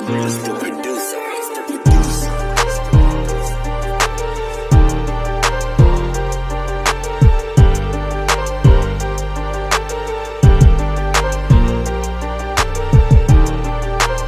Mr. Producer.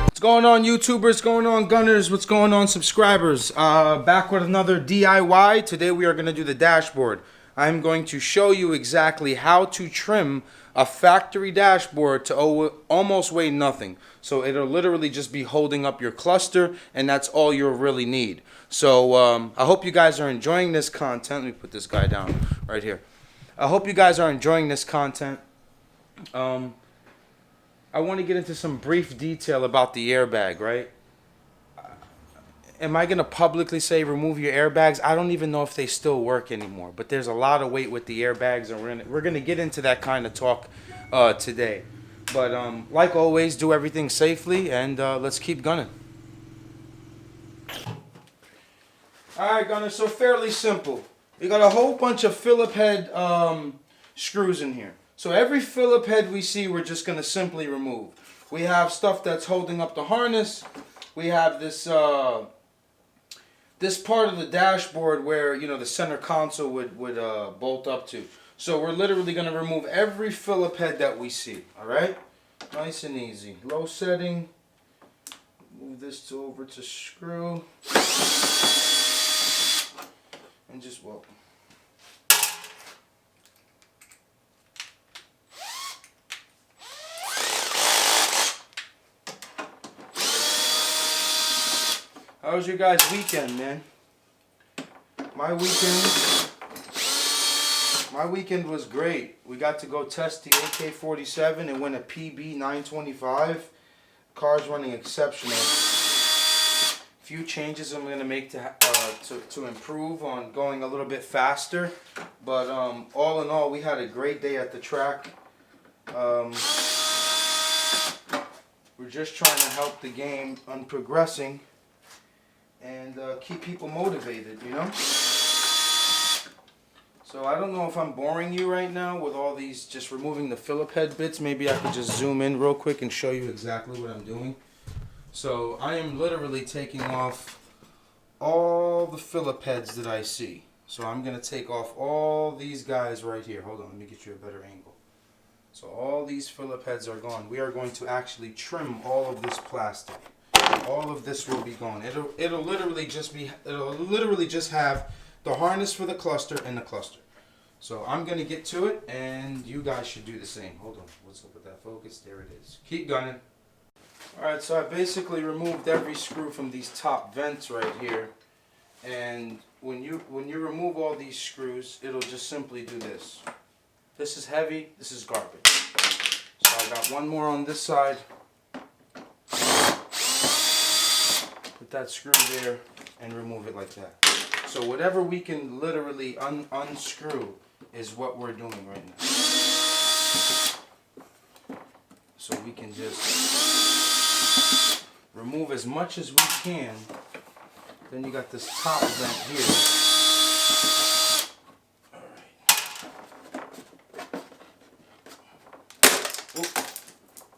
What's going on, YouTubers? What's going on, Gunners? What's going on, subscribers? Back with another DIY. Today we are going to do the dashboard. I'm going to show you exactly how to trim a factory dashboard to almost weigh nothing. So it'll literally just be holding up your cluster, and that's all you'll really need. So I hope you guys are enjoying this content. Let me put this guy down right here. I hope you guys are enjoying this content. I want to get into some brief detail about the airbag, right? Am I going to publicly say remove your airbags? I don't even know if they still work anymore. But there's a lot of weight with the airbags, and we're going to get into that kind of talk today. But like always, do everything safely, and let's keep gunning. Alright, Gunner, so fairly simple. We got a whole bunch of Phillip head screws in here. So every Phillip head we see, we're just going to simply remove. We have stuff that's holding up the harness. We have this this part of the dashboard where, you know, the center console would bolt up to. So we're literally going to remove every Phillip head that we see. All right? Nice and easy. Low setting. Move this over to screw. And just, well, how was your guys' weekend, man? My weekend was great. We got to go test the AK-47 and win a PB 925. Car's running exceptional. Few changes I'm gonna make to improve on going a little bit faster. But all in all, we had a great day at the track. We're just trying to help the game on progressing and keep people motivated, you know? So I don't know if I'm boring you right now with all these just removing the Phillip head bits. Maybe I could just zoom in real quick and show you exactly what I'm doing. So I am literally taking off all the Phillip heads that I see. So I'm going to take off all these guys right here. Hold on, let me get you a better angle. So all these Phillip heads are gone. We are going to actually trim all of this plastic. All of this will be gone. It'll literally just have the harness for the cluster and the cluster. So I'm gonna get to it, and you guys should do the same. Hold on, what's up with that focus? There it is. Keep gunning. All right, so I basically removed every screw from these top vents right here, and when you remove all these screws, it'll just simply do this. This is heavy. This is garbage. So I got one more on this side. Put that screw there and remove it like that. So whatever we can literally unscrew is what we're doing right now. So we can just remove as much as we can. Then you got this top vent here. Alright.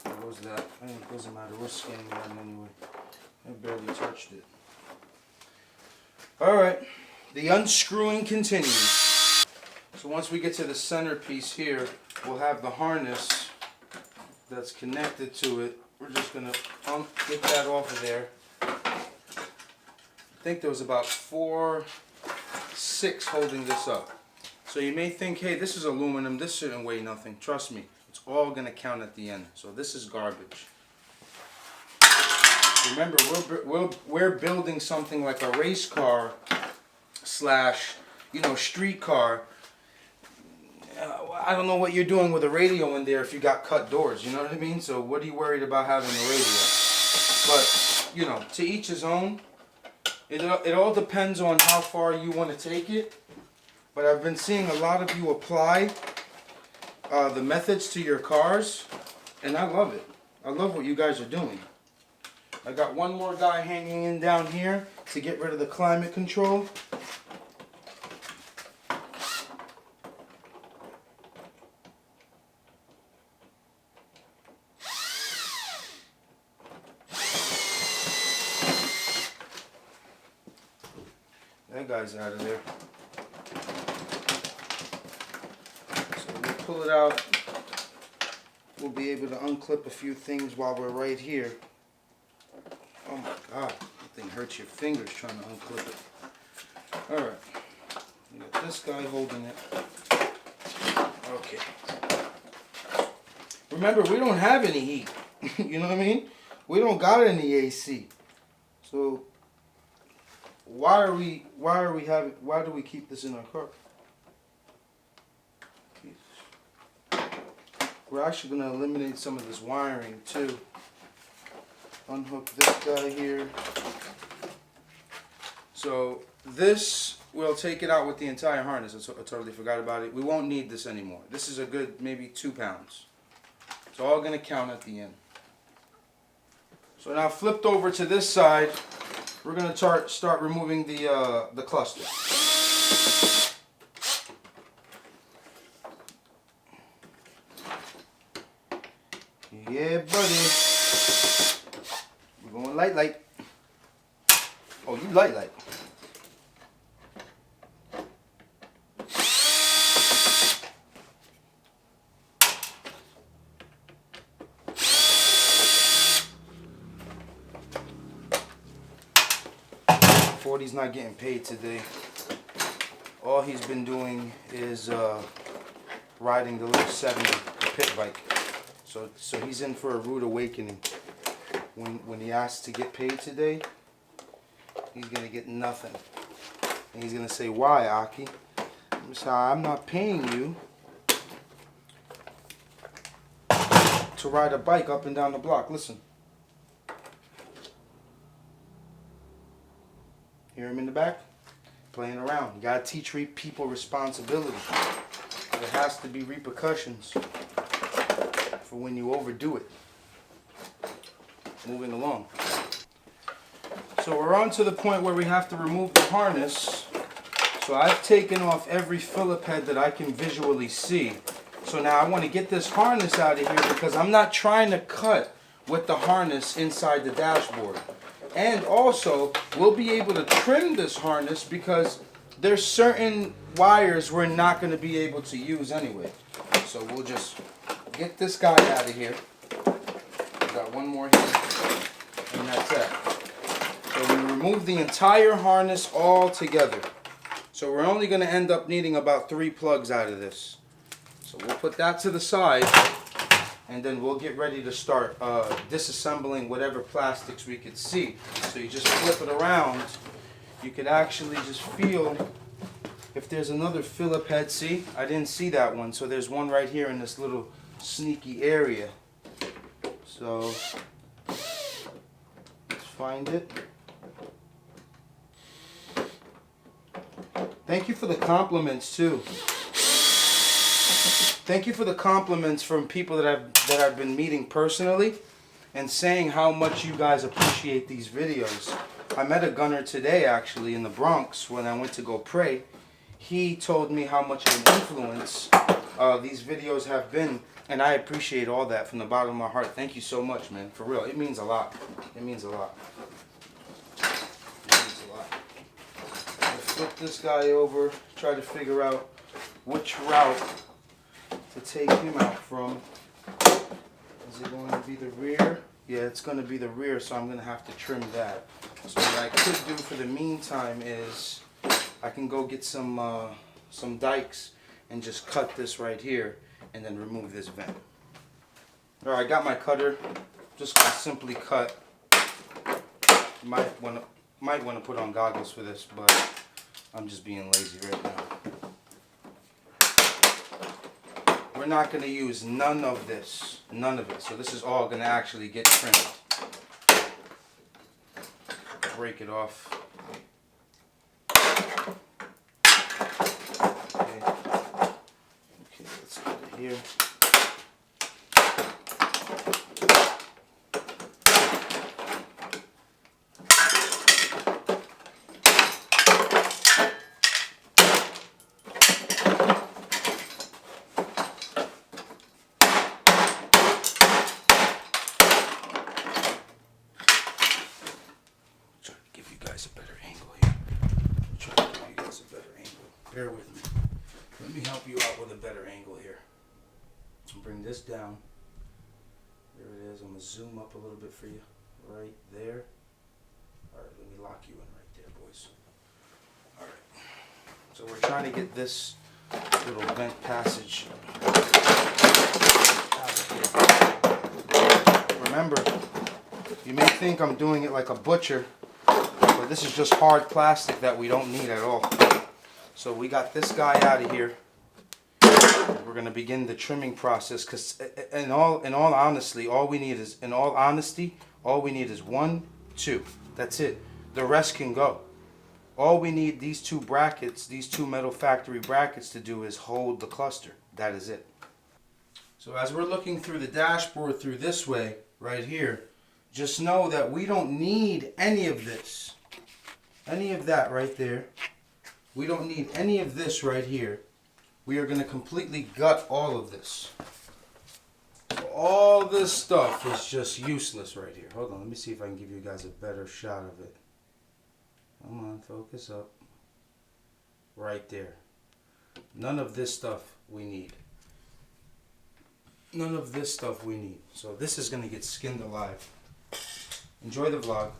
There goes that. It doesn't matter. We're scanning that anyway. I barely touched it. Alright, the unscrewing continues. So once we get to the centerpiece here, we'll have the harness that's connected to it. We're just going to get that off of there. I think there was about 6 holding this up. So you may think, hey, this is aluminum, this shouldn't weigh nothing. Trust me, it's all going to count at the end. So this is garbage. Remember, we're building something like a race car slash, you know, street car. I don't know what you're doing with a radio in there if you got cut doors, you know what I mean? So what are you worried about having a radio? But, you know, to each his own. It all depends on how far you want to take it. But I've been seeing a lot of you apply the methods to your cars, and I love it. I love what you guys are doing. I got one more guy hanging in down here to get rid of the climate control. guys out of there. So we'll pull it out. We'll be able to unclip a few things while we're right here. Oh my God, that thing hurts your fingers trying to unclip it. Alright, we got this guy holding it. Okay. Remember, we don't have any heat. You know what I mean? We don't got any AC. So why do we keep this in our car? We're actually going to eliminate some of this wiring too. Unhook this guy here. So this, we'll take it out with the entire harness. I totally forgot about it. We won't need this anymore. This is a good maybe 2 pounds. It's all going to count at the end. So now flipped over to this side, we're going to start removing the cluster. Yeah, buddy. We're going light. Oh, you light. 40's not getting paid today. All he's been doing is riding the little 70 pit bike. So he's in for a rude awakening. When he asks to get paid today, he's gonna get nothing. And he's gonna say, "Why, Aki?" I'm not paying you to ride a bike up and down the block. Listen. Hear him in the back? Playing around. You gotta teach people responsibility. There has to be repercussions for when you overdo it. Moving along. So we're on to the point where we have to remove the harness. So I've taken off every Phillip head that I can visually see. So now I want to get this harness out of here because I'm not trying to cut with the harness inside the dashboard. And also, we'll be able to trim this harness because there's certain wires we're not going to be able to use anyway. So we'll just get this guy out of here. We got one more here, and that's it. So we remove the entire harness all together. So we're only going to end up needing about 3 plugs out of this. So we'll put that to the side, and then we'll get ready to start disassembling whatever plastics we could see. So you just flip it around. You could actually just feel if there's another Phillip head. See, I didn't see that one. So there's one right here in this little sneaky area. So let's find it. Thank you for the compliments too. Thank you for the compliments from people that I've been meeting personally and saying how much you guys appreciate these videos. I met a gunner today actually in the Bronx when I went to go pray. He told me how much of an influence these videos have been, and I appreciate all that from the bottom of my heart. Thank you so much, man. For real, it means a lot. It means a lot. It means a lot. Let's flip this guy over, try to figure out which route to take him out from. Is it going to be the rear? Yeah, it's going to be the rear, so I'm going to have to trim that. So what I could do for the meantime is I can go get some dikes and just cut this right here and then remove this vent. Alright, I got my cutter. Just going to simply cut. You might want to put on goggles for this, but I'm just being lazy right now. We're not going to use none of this. None of it. So this is all going to actually get trimmed. Break it off. Okay, let's put it here. A better angle here. Try to do Bear with me. Let me help you out with a better angle here. So bring this down. There it is. I'm going to zoom up a little bit for you. Right there. Alright, let me lock you in right there, boys. Alright. So we're trying to get this little vent passage out of here. Remember, you may think I'm doing it like a butcher, but this is just hard plastic that we don't need at all. So we got this guy out of here. We're going to begin the trimming process, because in all honesty, all we need is 1, 2. That's it. The rest can go. All we need these two brackets, these two metal factory brackets to do is hold the cluster. That is it. So as we're looking through the dashboard through this way, right here, just know that we don't need any of this. Any of that right there. We don't need any of this right here. We are going to completely gut all of this. So all this stuff is just useless right here. Hold on, let me see if I can give you guys a better shot of it. Come on, focus up. Right there. None of this stuff we need. None of this stuff we need. So this is going to get skinned alive. Enjoy the vlog.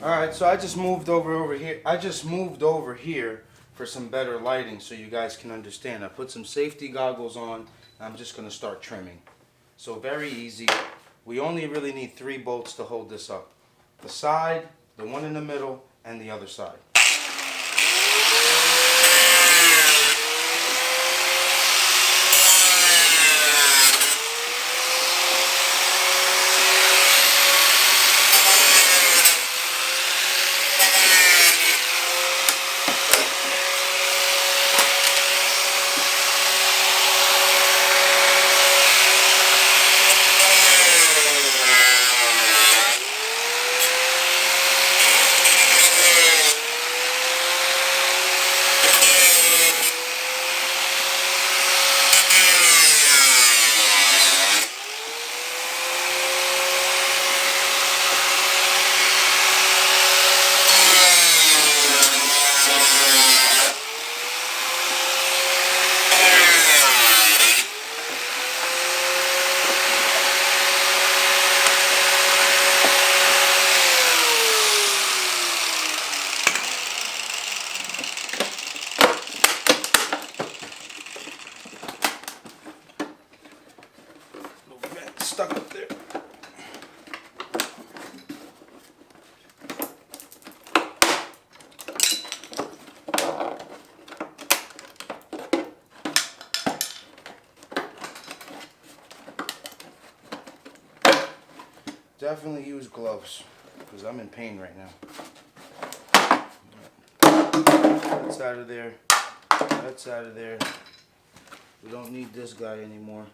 Alright, so I just moved over here. I just moved over here for some better lighting so you guys can understand. I put some safety goggles on and I'm just going to start trimming. So very easy. We only really need 3 bolts to hold this up. The side, the one in the middle, and the other side. Stuck up there. Definitely use gloves because I'm in pain right now. That's out of there. That's out of there. We don't need this guy anymore.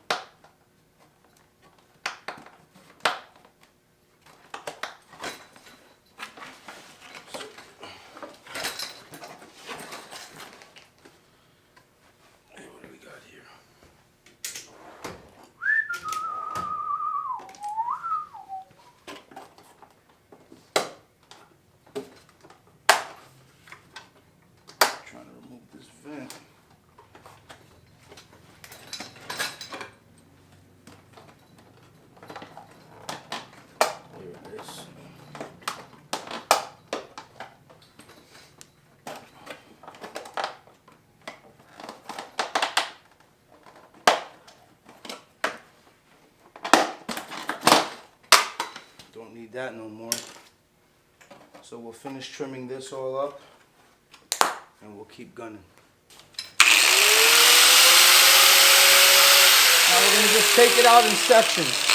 Don't need that no more. So we'll finish trimming this all up and we'll keep gunning. Now we're going to just take it out in sections.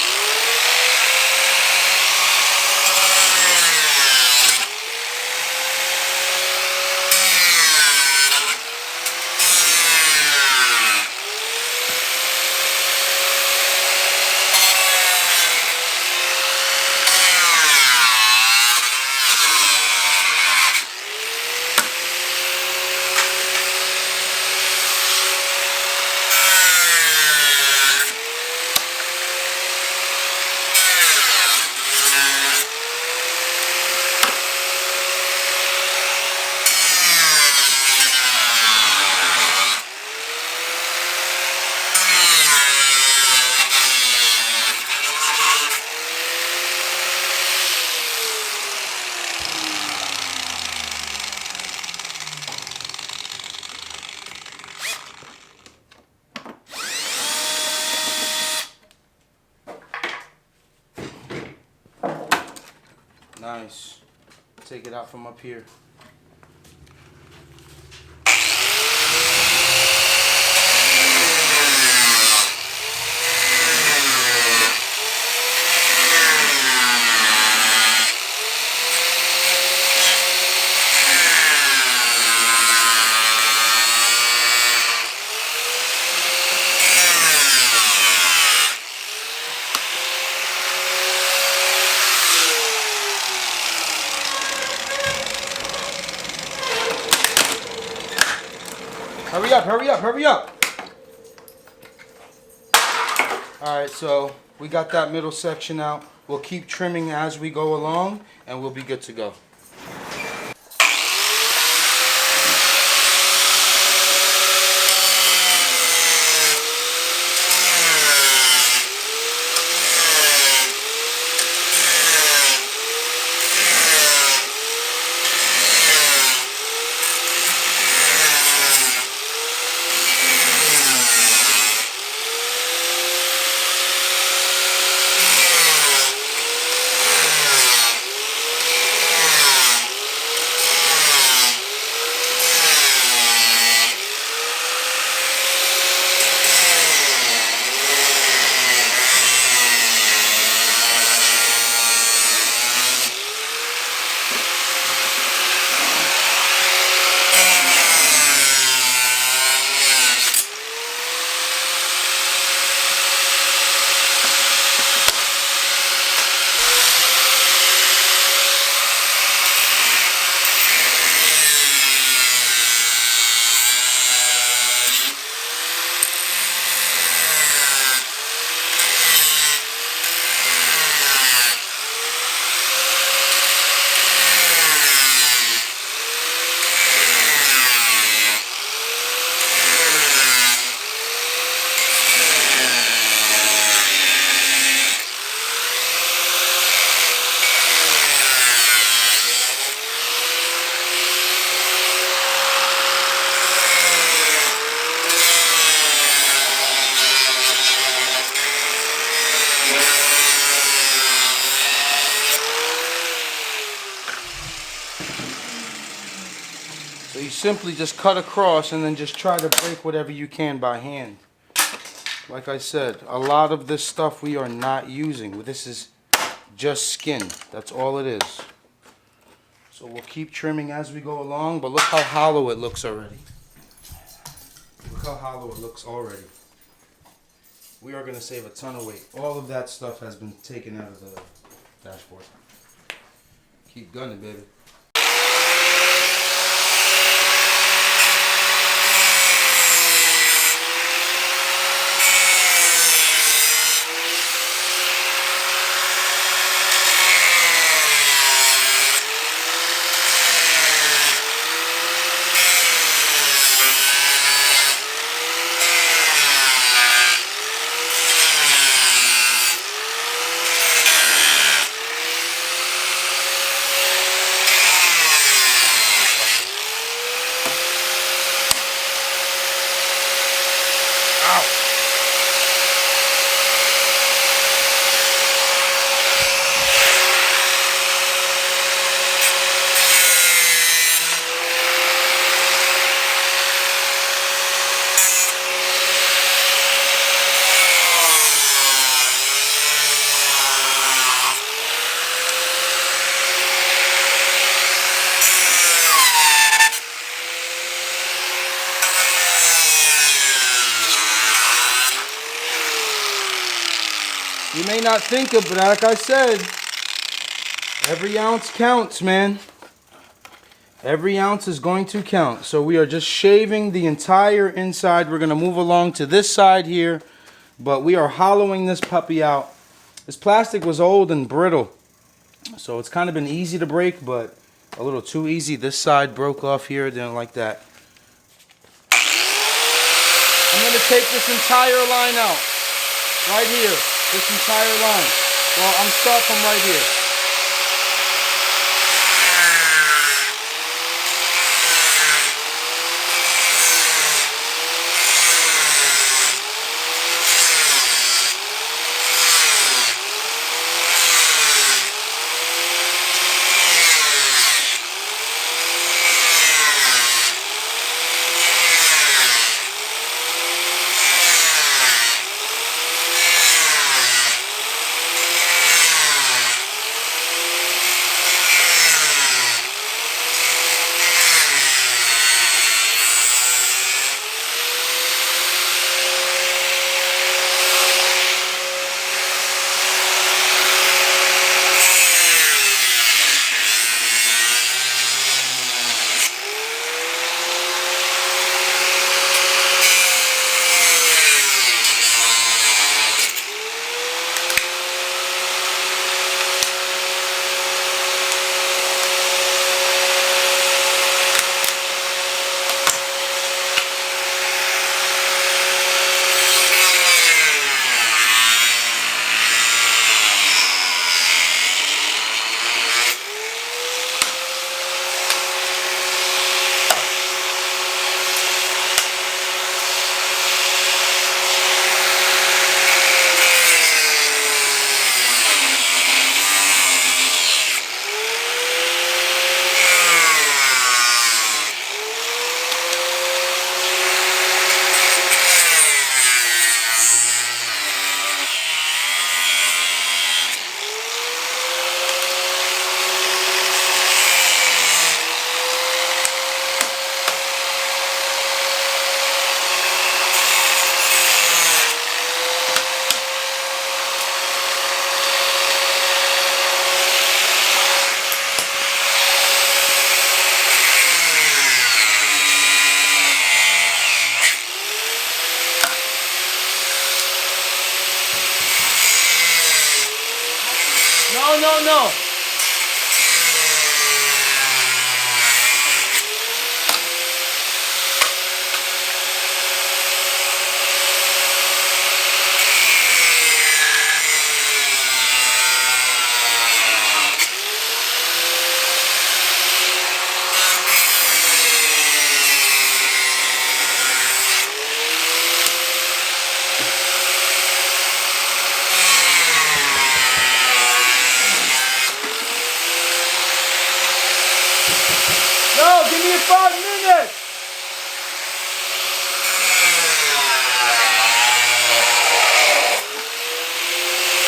Nice. Take it out from up here. Hurry up, hurry up, hurry up. Alright, so we got that middle section out. We'll keep trimming as we go along and we'll be good to go. So you simply just cut across and then just try to break whatever you can by hand. Like I said, a lot of this stuff we are not using. This is just skin. That's all it is. So we'll keep trimming as we go along, but look how hollow it looks already. Look how hollow it looks already. We are going to save a ton of weight. All of that stuff has been taken out of the dashboard. Keep gunning, baby. You may not think of, but like I said, every ounce counts, man. Every ounce is going to count. So we are just shaving the entire inside. We're going to move along to this side here, but we are hollowing this puppy out. This plastic was old and brittle, so it's kind of been easy to break, but a little too easy. This side broke off here, didn't like that. I'm going to take this entire line out, right here. This entire line. Well, I'm starting from right here. No, no, no. No, give me 5 minutes.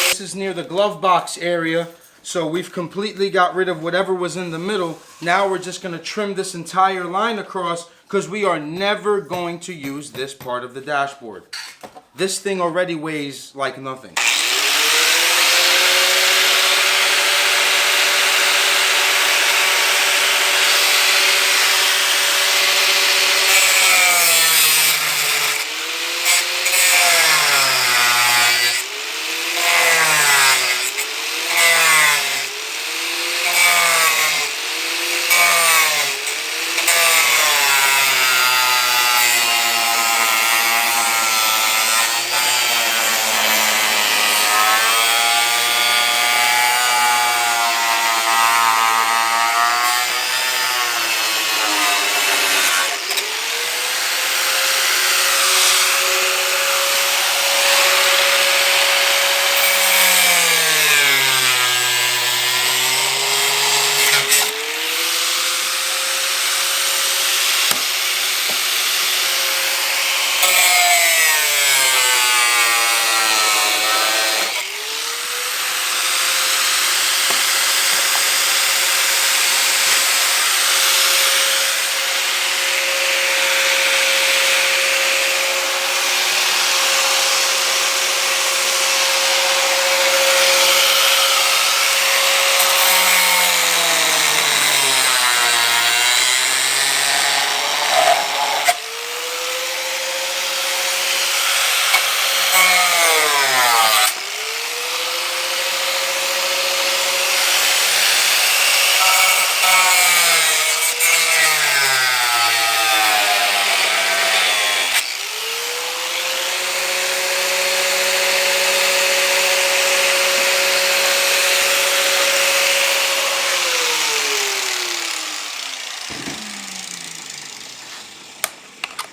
This is near the glove box area, so we've completely got rid of whatever was in the middle. Now we're just going to trim this entire line across because we are never going to use this part of the dashboard. This thing already weighs like nothing.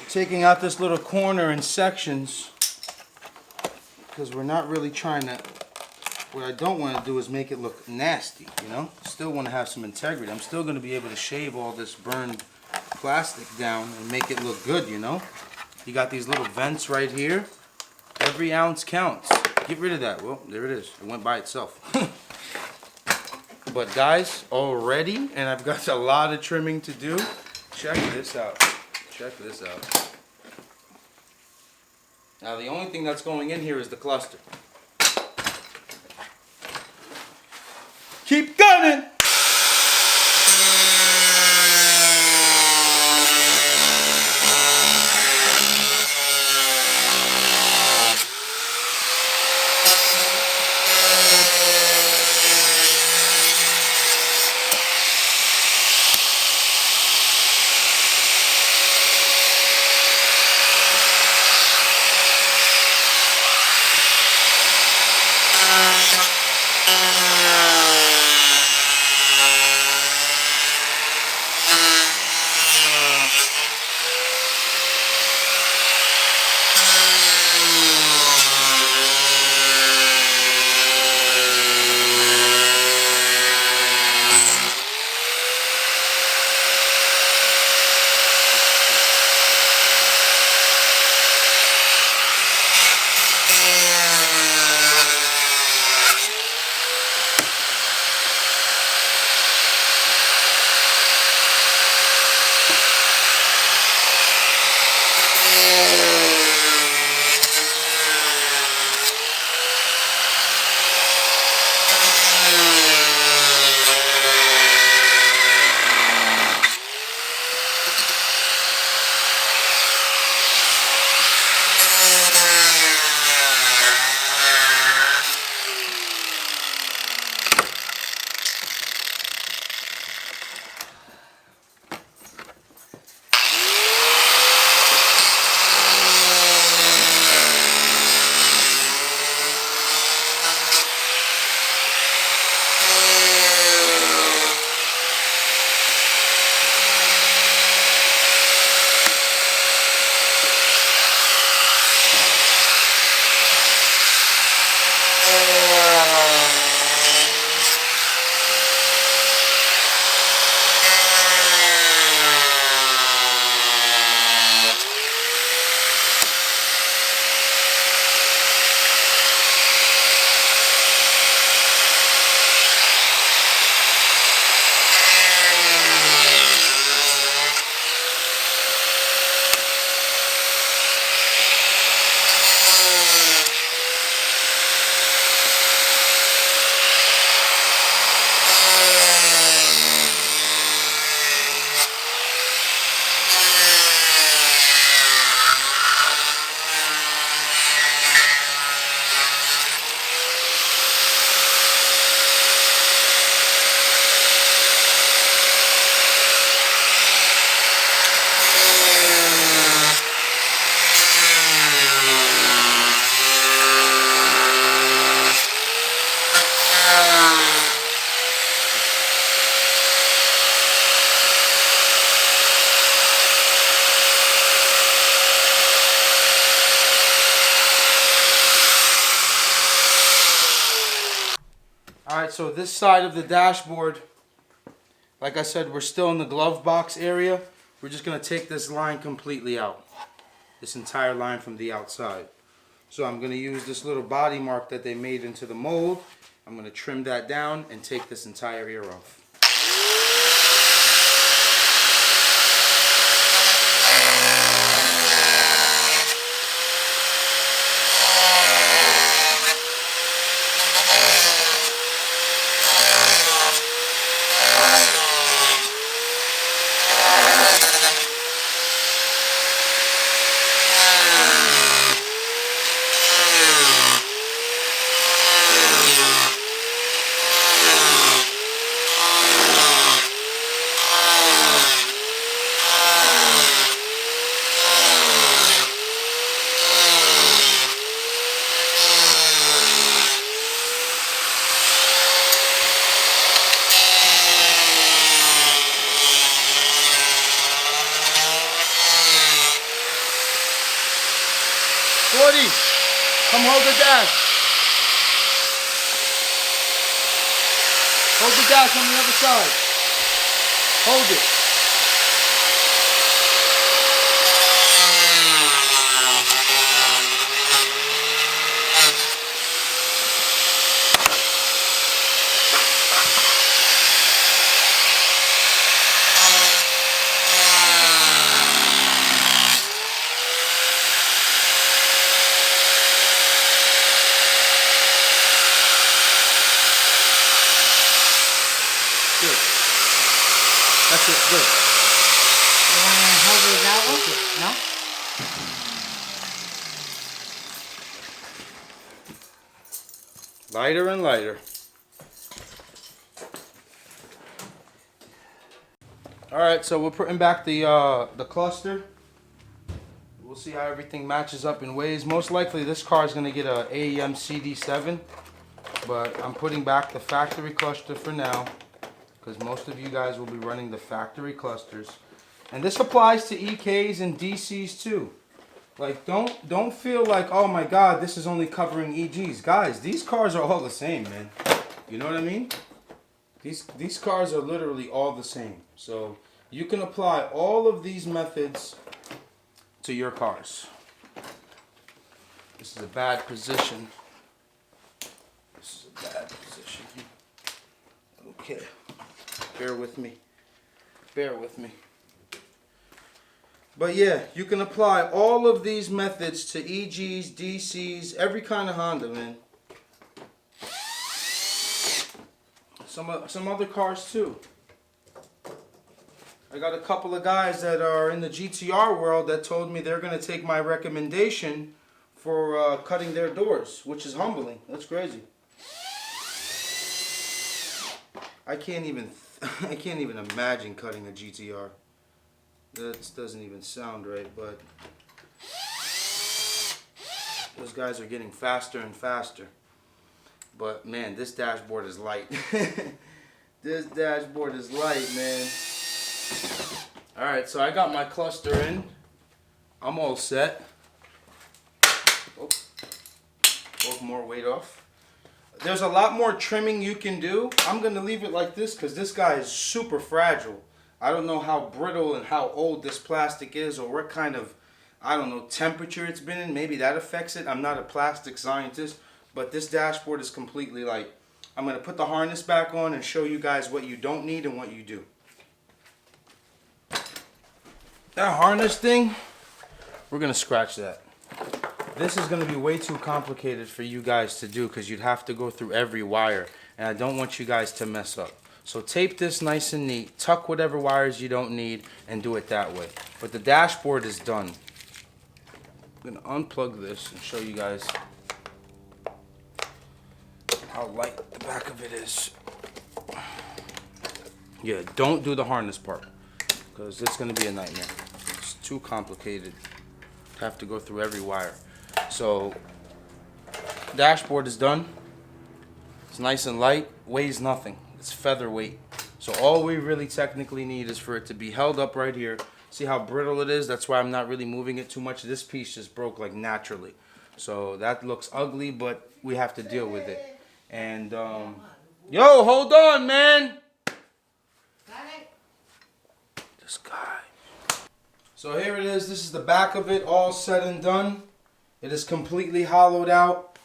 Taking out this little corner in sections because we're not really trying to, what I don't want to do is make it look nasty, you know? Still want to have some integrity. I'm still going to be able to shave all this burned plastic down and make it look good, you know? You got these little vents right here. Every ounce counts. Get rid of that. Well, there it is. It went by itself. But guys, already, and I've got a lot of trimming to do. Check this out. Check this out. Now the only thing that's going in here is the cluster. Keep gunning! so this side of the dashboard, like I said, we're still in the glove box area. We're just going to take this line completely out. This entire line from the outside. So I'm going to use this little body mark that they made into the mold. I'm going to trim that down and take this entire ear off. Come hold the dash. Hold the dash on the other side. Hold it. Good. That's it. Good. You want to hold it that way? No? Lighter and lighter. All right, so we're putting back the cluster. We'll see how everything matches up in ways. Most likely this car is going to get a AEM CD7, but I'm putting back the factory cluster for now because most of you guys will be running the factory clusters. And this applies to EKs and DCs too. Like, don't feel like, oh my God, this is only covering EGs. Guys, these cars are all the same, man. You know what I mean? These cars are literally all the same. So you can apply all of these methods to your cars. This is a bad position. This is a bad position. Okay. Bear with me. Bear with me. But yeah, you can apply all of these methods to EGs, DCs, every kind of Honda, man. Some other cars too. I got a couple of guys that are in the GTR world that told me they're going to take my recommendation for cutting their doors, which is humbling. That's crazy. I can't even imagine cutting a GTR. That doesn't even sound right, but those guys are getting faster and faster. But man, this dashboard is light. This dashboard is light, man. Alright, so I got my cluster in. I'm all set. Oh, more weight off. There's a lot more trimming you can do. I'm going to leave it like this because this guy is super fragile. I don't know how brittle and how old this plastic is or what kind of, I don't know, temperature it's been in. Maybe that affects it. I'm not a plastic scientist, but this dashboard is completely light. I'm going to put the harness back on and show you guys what you don't need and what you do. That harness thing, we're going to scratch that. This is going to be way too complicated for you guys to do because you'd have to go through every wire, and I don't want you guys to mess up. So tape this nice and neat, tuck whatever wires you don't need, and do it that way. But the dashboard is done. I'm going to unplug this and show you guys how light the back of it is. Yeah, don't do the harness part because it's going to be a nightmare. It's too complicated. Have to go through every wire. So dashboard is done. It's nice and light, weighs nothing. It's featherweight. So all we really technically need is for it to be held up right here. See how brittle it is? That's why I'm not really moving it too much. This piece just broke like naturally. So that looks ugly, but we have to deal with it. And Yo, hold on, man. Got it? This guy. So here it is. This is the back of it, all said and done. It is completely hollowed out.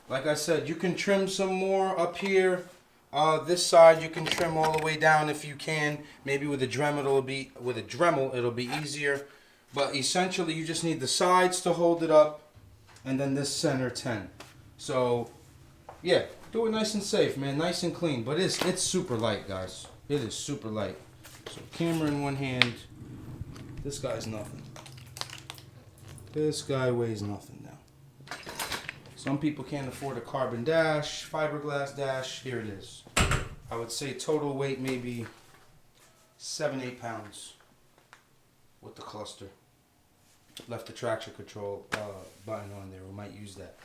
Like I said, you can trim some more up here. This side you can trim all the way down if you can. Maybe with a Dremel it'll be easier. But essentially you just need the sides to hold it up, and then this center 10. So yeah, do it nice and safe, man, nice and clean. But it's super light, guys. It is super light. So camera in one hand. This guy's nothing. This guy weighs nothing now. Some people can't afford a carbon dash, fiberglass dash. Here it is. I would say total weight maybe 7-8 pounds with the cluster. Left the traction control button on there. We might use that.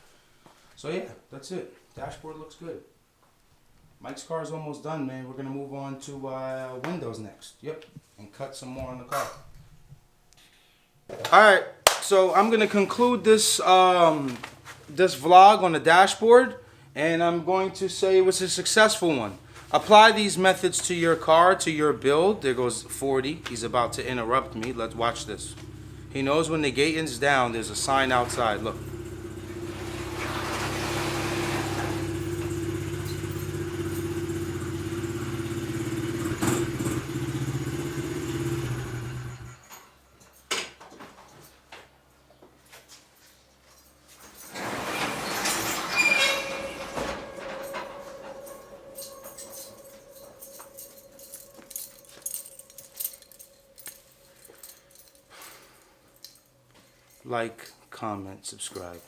So yeah, that's it. Dashboard looks good. Mike's car is almost done, man. We're gonna move on to windows next. Yep, and cut some more on the car. All right, so I'm gonna conclude this this vlog on the dashboard, and I'm going to say it was a successful one. Apply these methods to your car, to your build. There goes 40. He's about to interrupt me. Let's watch this. He knows when the gate is down, there's a sign outside. Look. Like, comment, subscribe.